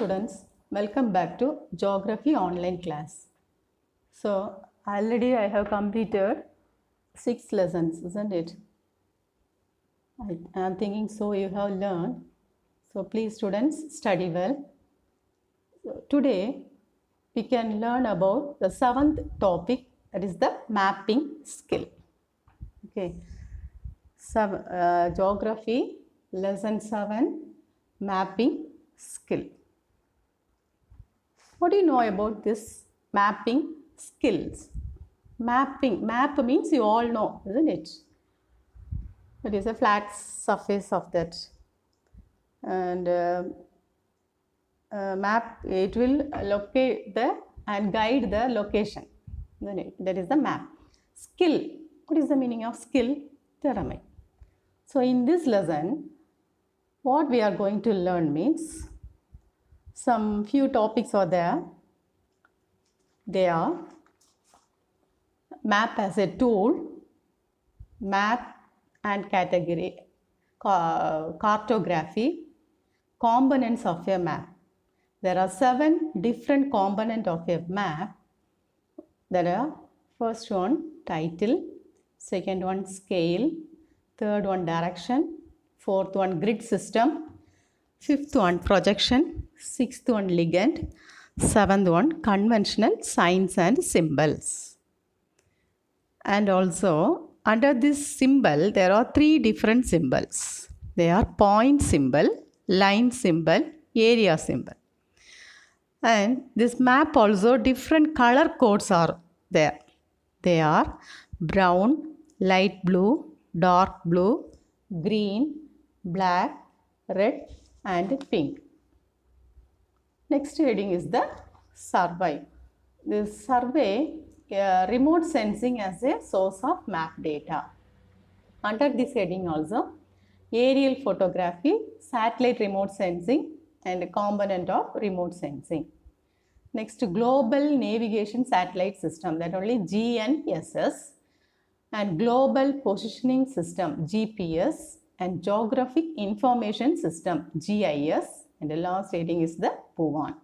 students, welcome back to Geography online class. So already I have completed 6 lessons, isn't it? I am thinking so you have learned. So please students, study well. So today we can learn about the 7th topic, that is the mapping skill. Okay. Geography lesson 7, mapping skill. What do you know about this mapping skills? Map means you all know, isn't it? It is a flat surface of that, and map, it will locate and guide the location, isn't it? That is the map. Skill, what is the meaning of skill? Theorem. So in this lesson, what we are going to learn means some few topics are there. They are map as a tool, map and category, cartography, components of a map. There are 7 different components of a map. There are first one title, second one scale, third one direction, fourth one grid system, fifth one projection, sixth one ligand, seventh one conventional signs and symbols. And also under this symbol there are 3 different symbols. They are point symbol, line symbol, area symbol. And this map also different color codes are there. They are brown, light blue, dark blue, green, black, red and pink. Next heading is the survey. This survey, remote sensing as a source of map data. Under this heading also, aerial photography, satellite remote sensing and a component of remote sensing. Next, global navigation satellite system, that only GNSS, and global positioning system, GPS, and geographic information system, GIS, and the last heading is the PUVAN.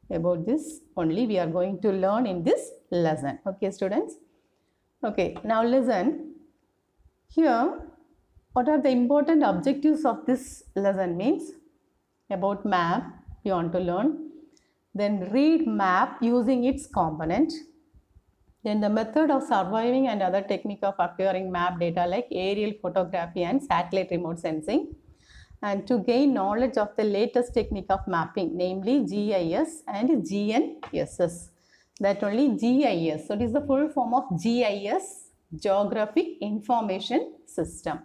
About this only we are going to learn in this lesson. Okay, students? Okay, now listen. Here, what are the important objectives of this lesson means? About map, you want to learn. Then read map using its component. Then the method of surveying and other technique of acquiring map data like aerial photography and satellite remote sensing. And to gain knowledge of the latest technique of mapping, namely GIS and GNSS. That only GIS. So it is the full form of GIS, Geographic Information System.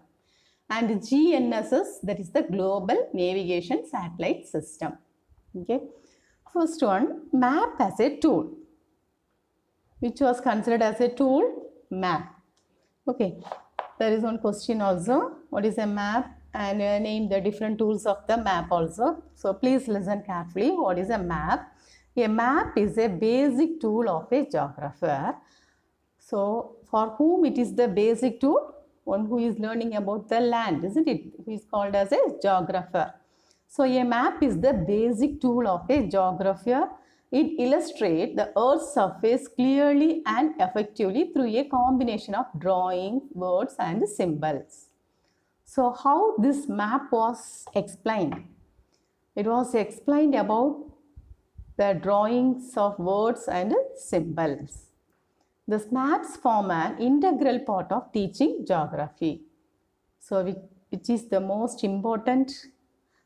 And GNSS, that is the Global Navigation Satellite System. Okay. First one, map as a tool. Which was considered as a tool? Map. Okay. There is one question also. What is a map? And name the different tools of the map also. So please listen carefully. What is a map? A map is a basic tool of a geographer. So for whom it is the basic tool? One who is learning about the land, isn't it? Who is called as a geographer. So a map is the basic tool of a geographer. It illustrates the Earth's surface clearly and effectively through a combination of drawings, words and symbols. So how this map was explained? It was explained about the drawings of words and symbols. These maps form an integral part of teaching geography. So which is the most important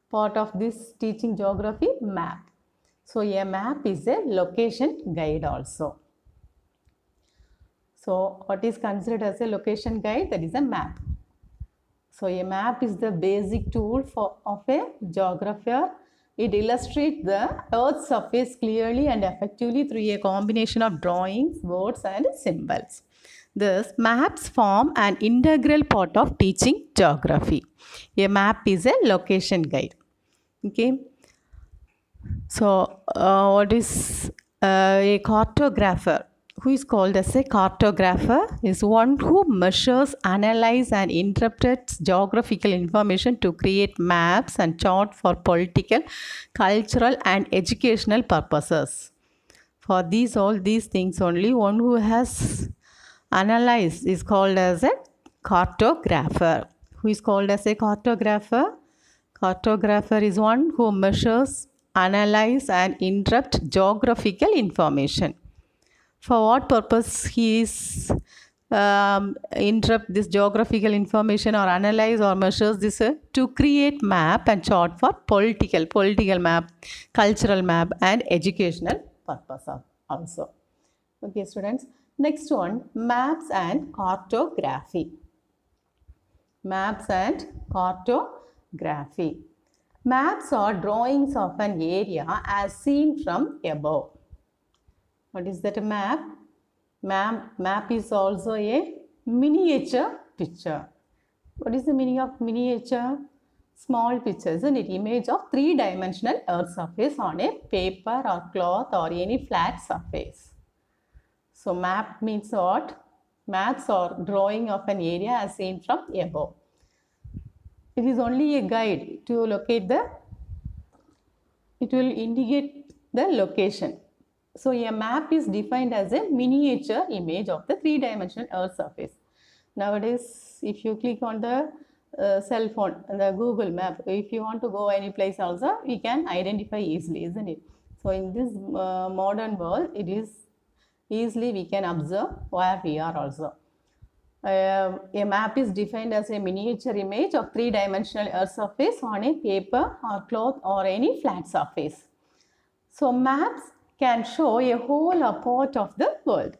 part of this teaching geography? Map. So a map is a location guide also. So what is considered as a location guide? That is a map. So a map is the basic tool of a geographer. It illustrates the Earth's surface clearly and effectively through a combination of drawings, words and symbols. Thus, maps form an integral part of teaching geography. A map is a location guide. Okay. So, what is a cartographer? who is called as a cartographer is one who measures, analyzes and interprets geographical information to create maps and charts for political, cultural and educational purposes. For all these things only, one who has analyzed is called as a cartographer. Who is called as a cartographer? Cartographer is one who measures, analyzes and interprets geographical information. For what purpose he is interrupt this geographical information or analyze or measures this to create map and chart for political map, cultural map and educational purpose also. Okay students, next one, maps and cartography. Maps and cartography. Maps are drawings of an area as seen from above. What is that a map? Map is also a miniature picture. What is the meaning of miniature? Small picture, isn't it? Image of three-dimensional earth surface on a paper or cloth or any flat surface. So map means what? Maps are drawing of an area as seen from above. It is only a guide to locate it will indicate the location. So a map is defined as a miniature image of the three-dimensional earth surface. Nowadays, if you click on the cell phone, the Google map, if you want to go any place also, we can identify easily, isn't it? So in this modern world, it is easily we can observe where we are also. A map is defined as a miniature image of three-dimensional earth surface on a paper or cloth or any flat surface. So maps can show a whole or part of the world.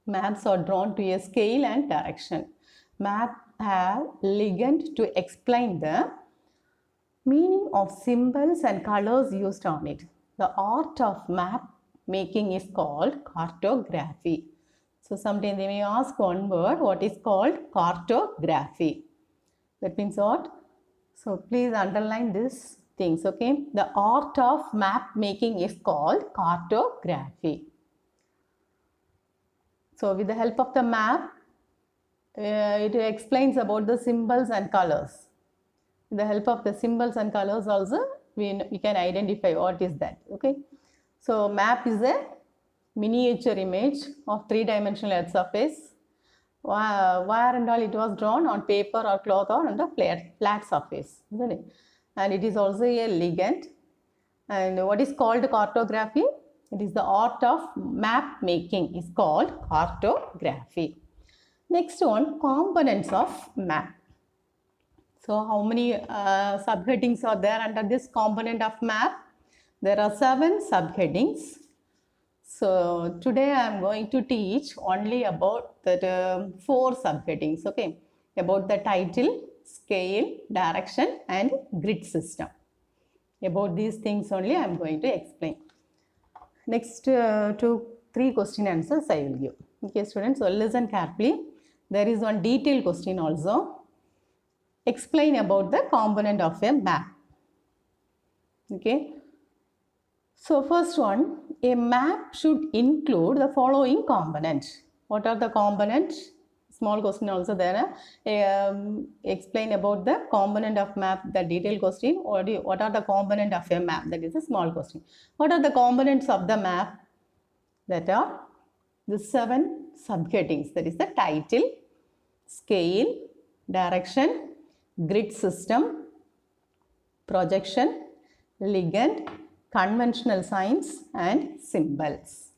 Maps are drawn to a scale and direction. Maps have legend to explain the meaning of symbols and colors used on it. The art of map making is called cartography. So sometimes they may ask one word, what is called cartography? That means what? So please underline this things, okay? The art of map making is called cartography. So with the help of the map, it explains about the symbols and colors. With the help of the symbols and colors also, we can identify what is that, okay? So map is a miniature image of three-dimensional earth surface. Where and all it was drawn on paper or cloth or on the flat surface, isn't it? And it is also a legend. And what is called cartography? It is the art of map making is called cartography. Next one, components of map. So how many subheadings are there under this component of map? There are 7 subheadings. So today I am going to teach only about the 4 subheadings, okay? About the title, scale, direction and grid system. About these things only I am going to explain. Next 2-3 question answers I will give. Okay students, so listen carefully. There is one detailed question also. Explain about the component of a map. Okay. So first one, a map should include the following components. What are the components? Small question also there. Explain about the component of map, the detailed question. What are the component of a map? That is a small question. What are the components of the map? That are the 7 subheadings. That is the title, scale, direction, grid system, projection, legend, conventional signs and symbols.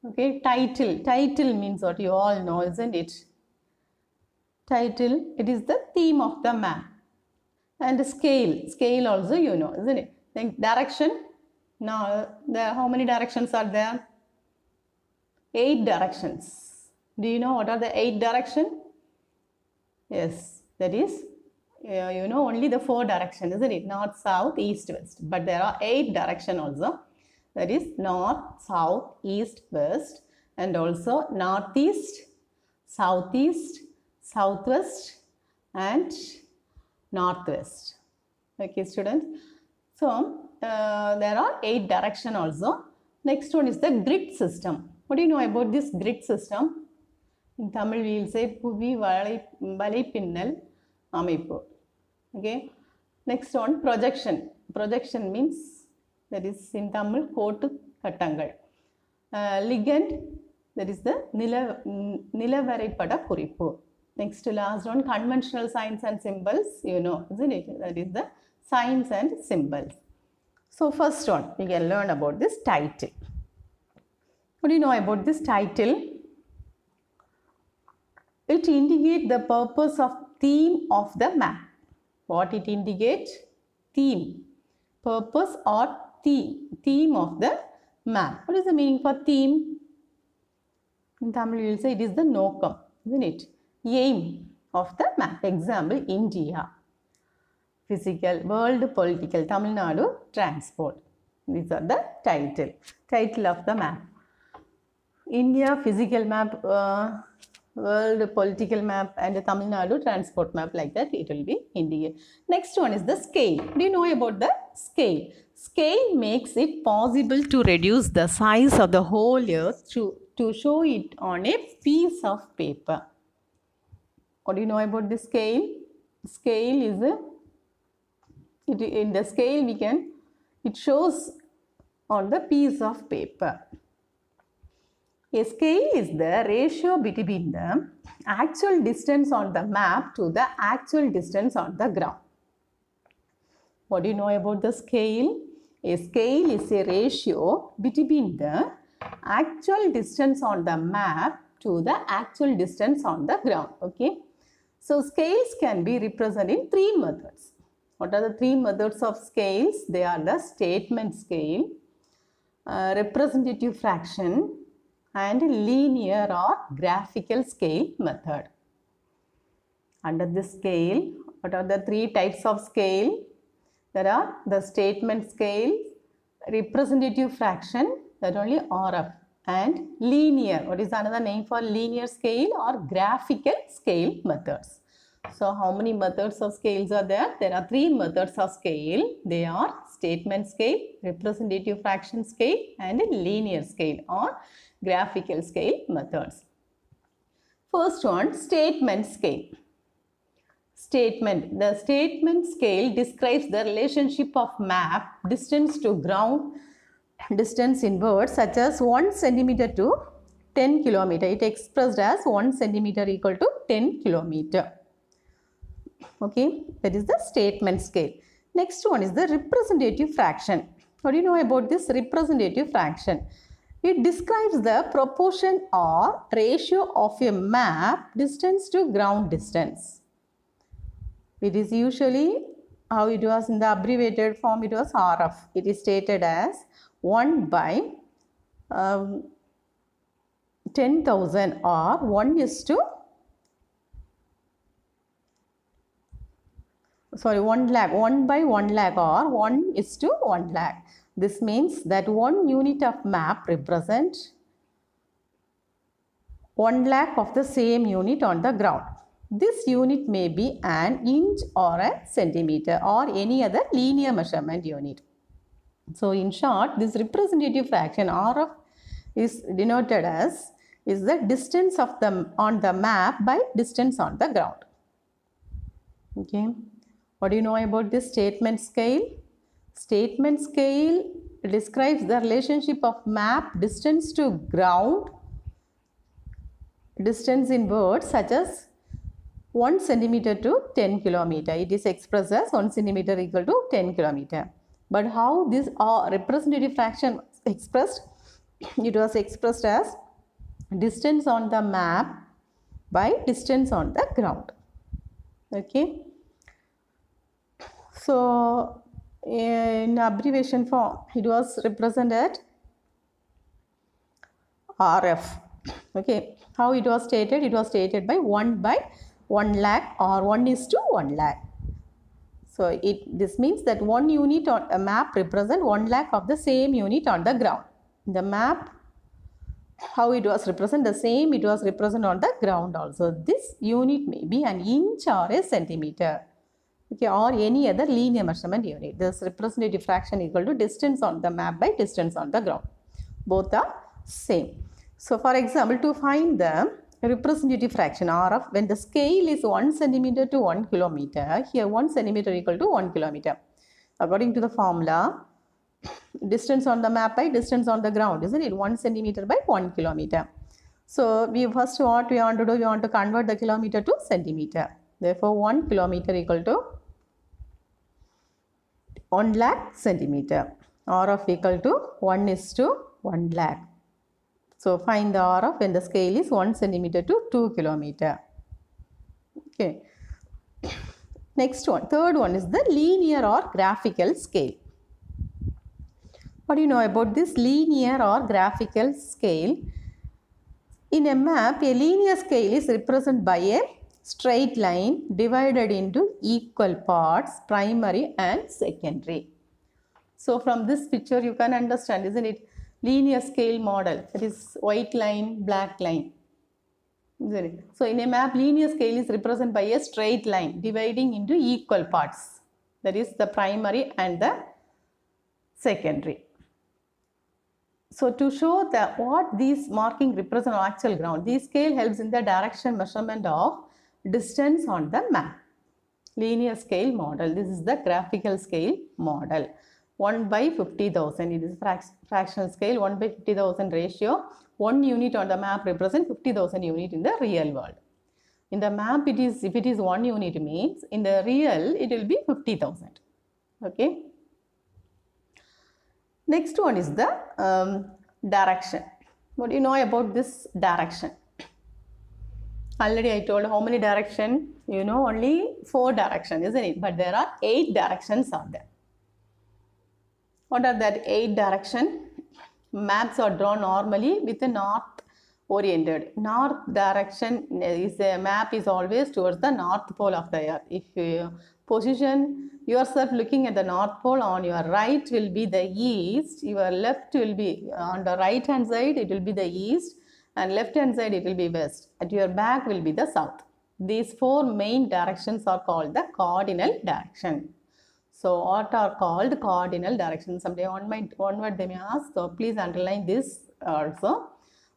Okay, title means what you all know, isn't it? Title, it is the theme of the map. And scale also you know, isn't it? Then direction, now how many directions are there? 8 directions. Do you know what are the 8 directions? Yes, that is you know only the 4 directions, isn't it? North, south, east, west. But there are 8 directions also. That is north, south, east, west, and also northeast, southeast, southwest, and northwest. Okay, students. So there are 8 directions also. Next one is the grid system. What do you know about this grid system? In Tamil we will say Puvi Valaipinnal Amaipu. Okay. Next one, projection. Projection means, that is in Tamil Kotu Kattangal. Ligand, that is the Nilavaripada Kuripu. Next to last one, conventional signs and symbols, you know, isn't it? That is the signs and symbols. So first one, we can learn about this title. What do you know about this title? It indicates the purpose of theme of the map. What it indicates? Theme. Purpose or theme. Theme of the map. What is the meaning for theme? In Tamil we will say it is the nokam, isn't it? Aim of the map. Example, India. Physical, world, political, Tamil Nadu, transport. These are the title. Title of the map. India, physical map, world, political map, and the Tamil Nadu, transport map, like that it will be India. Next one is the scale. Do you know about the scale? Scale makes it possible to reduce the size of the whole earth to show it on a piece of paper. What do you know about the scale? Scale is in the scale it shows on the piece of paper. A scale is the ratio between the actual distance on the map to the actual distance on the ground. What do you know about the scale? A scale is a ratio between the actual distance on the map to the actual distance on the ground. Okay. So scales can be represented in three methods. What are the three methods of scales? They are the statement scale, representative fraction, and linear or graphical scale method. Under this scale, what are the three types of scale? There are the statement scale, representative fraction, that only RF, and linear. What is another name for linear scale or graphical scale methods? So how many methods of scales are there? There are three methods of scale. They are statement scale, representative fraction scale, and linear scale or graphical scale methods. First one, statement scale. Statement. The statement scale describes the relationship of map distance to ground distance in words such as 1 centimeter to 10 kilometer. It expressed as 1 centimeter equal to 10 kilometer. Okay, that is the statement scale. Next one is the representative fraction. What do you know about this representative fraction? It describes the proportion or ratio of a map distance to ground distance. It is usually how it was in the abbreviated form, it was RF. It is stated as 1 by 10,000 or 1 is to 1 lakh, 1 by 1 lakh or 1 is to 1 lakh. This means that 1 unit of map represents 1 lakh of the same unit on the ground. This unit may be an inch or a centimeter or any other linear measurement unit. So in short, this representative fraction RF is denoted as is the distance of on the map by distance on the ground. Okay. What do you know about this statement scale? Statement scale describes the relationship of map distance to ground distance in words such as 1 centimeter to 10 kilometer. It is expressed as 1 centimeter equal to 10 kilometer. But how this representative fraction expressed? It was expressed as distance on the map by distance on the ground. Okay. So in abbreviation form, it was represented RF. Okay. How it was stated? It was stated by 1 by 1 lakh or 1 is to 1 lakh. So this means that 1 unit on a map represents 1 lakh of the same unit on the ground. The map, how it was represented, the same it was represented on the ground also. This unit may be an inch or a centimeter. Okay, or any other linear measurement unit. This representative fraction equal to distance on the map by distance on the ground. Both are same. So for example, to find the representative fraction R of when the scale is 1 centimeter to 1 kilometer, here 1 centimeter equal to 1 kilometer. According to the formula, distance on the map by distance on the ground, isn't it? 1 centimeter by 1 kilometer. So we first what we want to do, we want to convert the kilometer to centimeter. Therefore 1 kilometer equal to 1 lakh centimeter. R of equal to 1 is to 1 lakh. So find the R of when the scale is 1 centimeter to 2 kilometer. Okay. Next one, third one is the linear or graphical scale. What do you know about this linear or graphical scale? In a map, a linear scale is represented by a straight line divided into equal parts, primary and secondary. So from this picture you can understand, isn't it? Linear scale model, that is white line, black line. Isn't it? So in a map, linear scale is represented by a straight line dividing into equal parts. That is the primary and the secondary. So to show that what these marking represent on actual ground, this scale helps in the direction measurement of distance on the map. Linear scale model, this is the graphical scale model. 1 by 50,000, it is fractional scale, 1 by 50,000 ratio. 1 unit on the map represents 50,000 unit in the real world. In the map, it is, if it is 1 unit means, in the real, it will be 50,000. Okay. Next one is the direction. What do you know about this direction? Already I told how many direction? You know only 4 directions, isn't it? But there are 8 directions are there. What are that 8 directions? Maps are drawn normally with the north oriented. North direction is a map is always towards the north pole of the earth. If you position yourself looking at the north pole, on your right will be the east, your left will be on the right hand side, it will be the east, and left hand side it will be west. At your back will be the south. These 4 main directions are called the cardinal direction. So what are called cardinal directions? Someday one word they may ask, so please underline this also.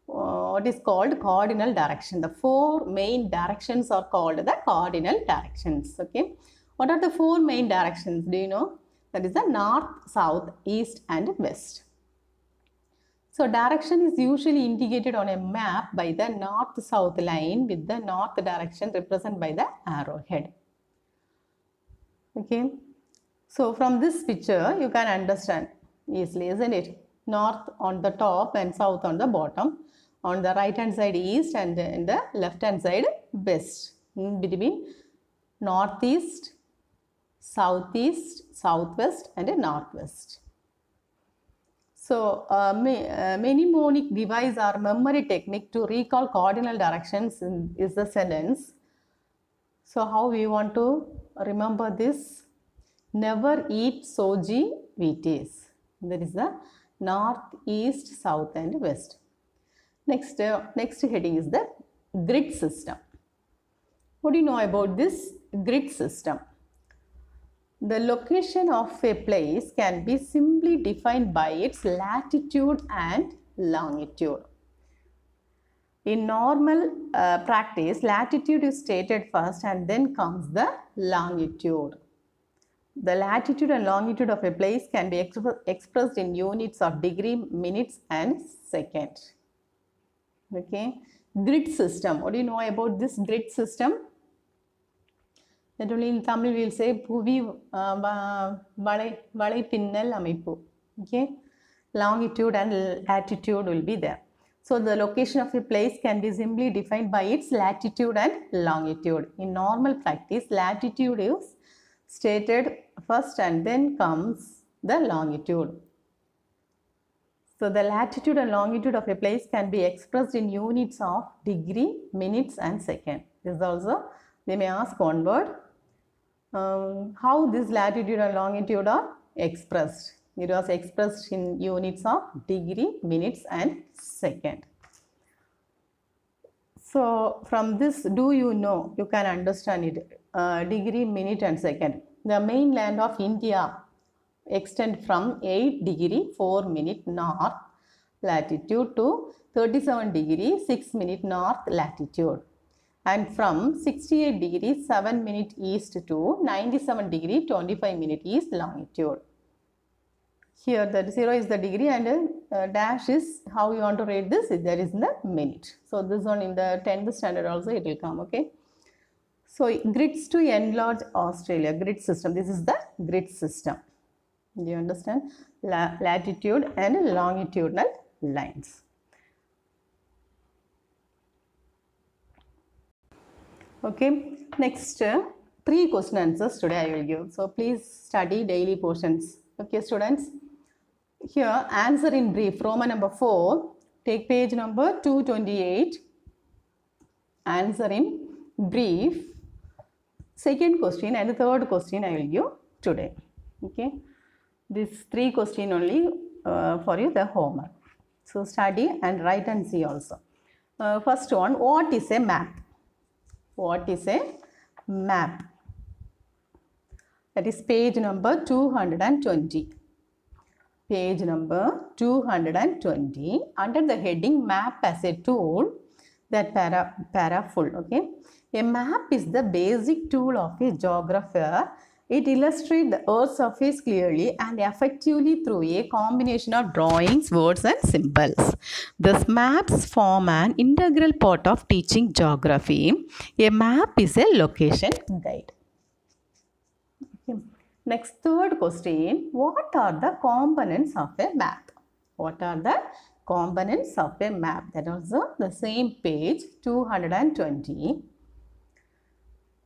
What is called cardinal direction? The 4 main directions are called the cardinal directions. Okay. What are the 4 main directions? Do you know? That is the north, south, east and west. So direction is usually indicated on a map by the north-south line with the north direction represented by the arrowhead. Okay. So from this picture you can understand easily, isn't it? North on the top and south on the bottom. On the right hand side east and in the left hand side west. In between northeast, southeast, southwest and northwest. So mnemonic device or memory technique to recall cardinal directions is the sentence. So how we want to remember this? Never eat soji wheaties. That is the north, east, south and west. Next heading is the grid system. What do you know about this grid system? The location of a place can be simply defined by its latitude and longitude. In normal practice, latitude is stated first and then comes the longitude. The latitude and longitude of a place can be expressed in units of degree, minutes and second. Okay. Grid system. What do you know about this grid system? That only in Tamil we will say Puvi Valai Pinnal Amaipu. Okay. Longitude and latitude will be there. So the location of a place can be simply defined by its latitude and longitude. In normal practice, latitude is stated first and then comes the longitude. So the latitude and longitude of a place can be expressed in units of degree, minutes and second. This is also, they may ask one word, how this latitude and longitude are expressed. It was expressed in units of degree, minutes and second. So from this, do you know, you can understand it, degree, minute and second. The mainland of India extend from 8 degree 4 minute north latitude to 37 degree 6 minute north latitude, and from 68 degree 7 minute east to 97 degree 25 minute east longitude. Here the 0 is the degree and dash is how you want to rate this, that is in the minute. So this one in the 10th standard also it will come, okay. So grids to enlarge Australia, grid system, this is the grid system. Do you understand? Latitude and longitudinal lines. Okay, next 3 question answers today I will give. So please study daily portions. Okay students, here answer in brief, Roman number 4, take page number 228, answer in brief, second question and third question I will give today. Okay, these 3 questions only for you the homework. So study and write and see also. First one, what is a map? What is a map? That is page number 220. Page number 220, under the heading map as a tool, that para full, okay. A map is the basic tool of a geographer. It illustrates the earth's surface clearly and effectively through a combination of drawings, words and symbols. Thus maps form an integral part of teaching geography. A map is a location guide. Okay. Next, third question, what are the components of a map? What are the components of a map? That is also the same page 220.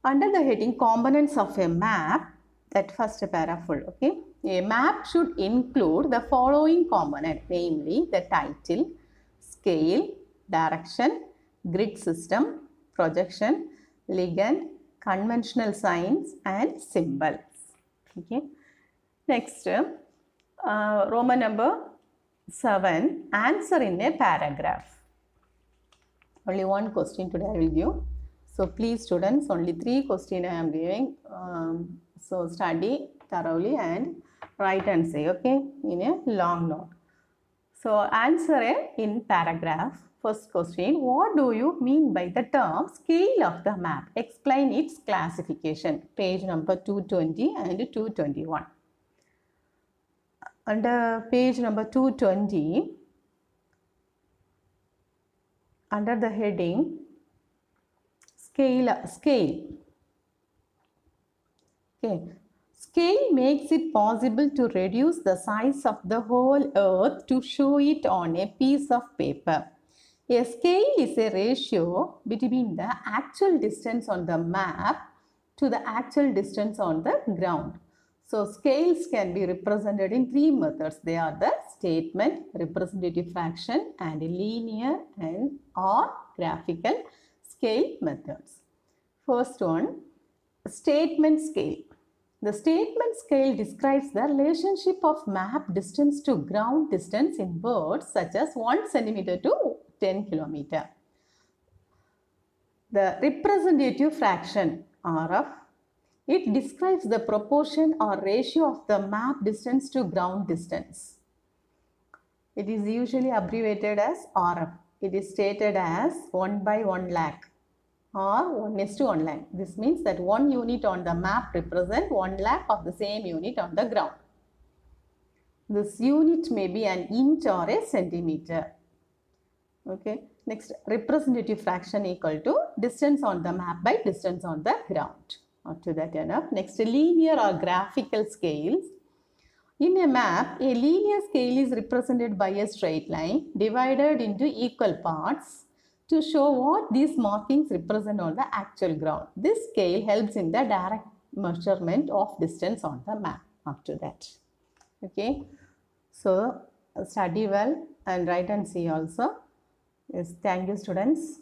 Under the heading components of a map, that first para full, okay. A map should include the following component, namely the title, scale, direction, grid system, projection, legend, conventional signs and symbols. Okay. Next, Roman number 7, answer in a paragraph. Only one question today I will give. So please students, only 3 questions I am giving. So study thoroughly and write and say, okay, in a long note. So answer in paragraph. First question, what do you mean by the term scale of the map? Explain its classification. Page number 220 and 221. Under page number 220, under the heading scale. Okay. Scale makes it possible to reduce the size of the whole earth to show it on a piece of paper. A scale is a ratio between the actual distance on the map to the actual distance on the ground. So scales can be represented in 3 methods. They are the statement, representative fraction and linear and or graphical scale methods. First one, statement scale. The statement scale describes the relationship of map distance to ground distance in words such as 1 centimeter to 10 kilometer. The representative fraction RF, it describes the proportion or ratio of the map distance to ground distance. It is usually abbreviated as RF. It is stated as 1 by 1 lakh or 1:1 lakh. This means that 1 unit on the map represents 1 lakh of the same unit on the ground. This unit may be an inch or a centimeter. Okay. Next, representative fraction equal to distance on the map by distance on the ground. Up to that enough. Next, linear or graphical scales. In a map, a linear scale is represented by a straight line divided into equal parts to show what these markings represent on the actual ground. This scale helps in the direct measurement of distance on the map. Up to that. Okay. So, study well and write and see also. Yes, thank you students.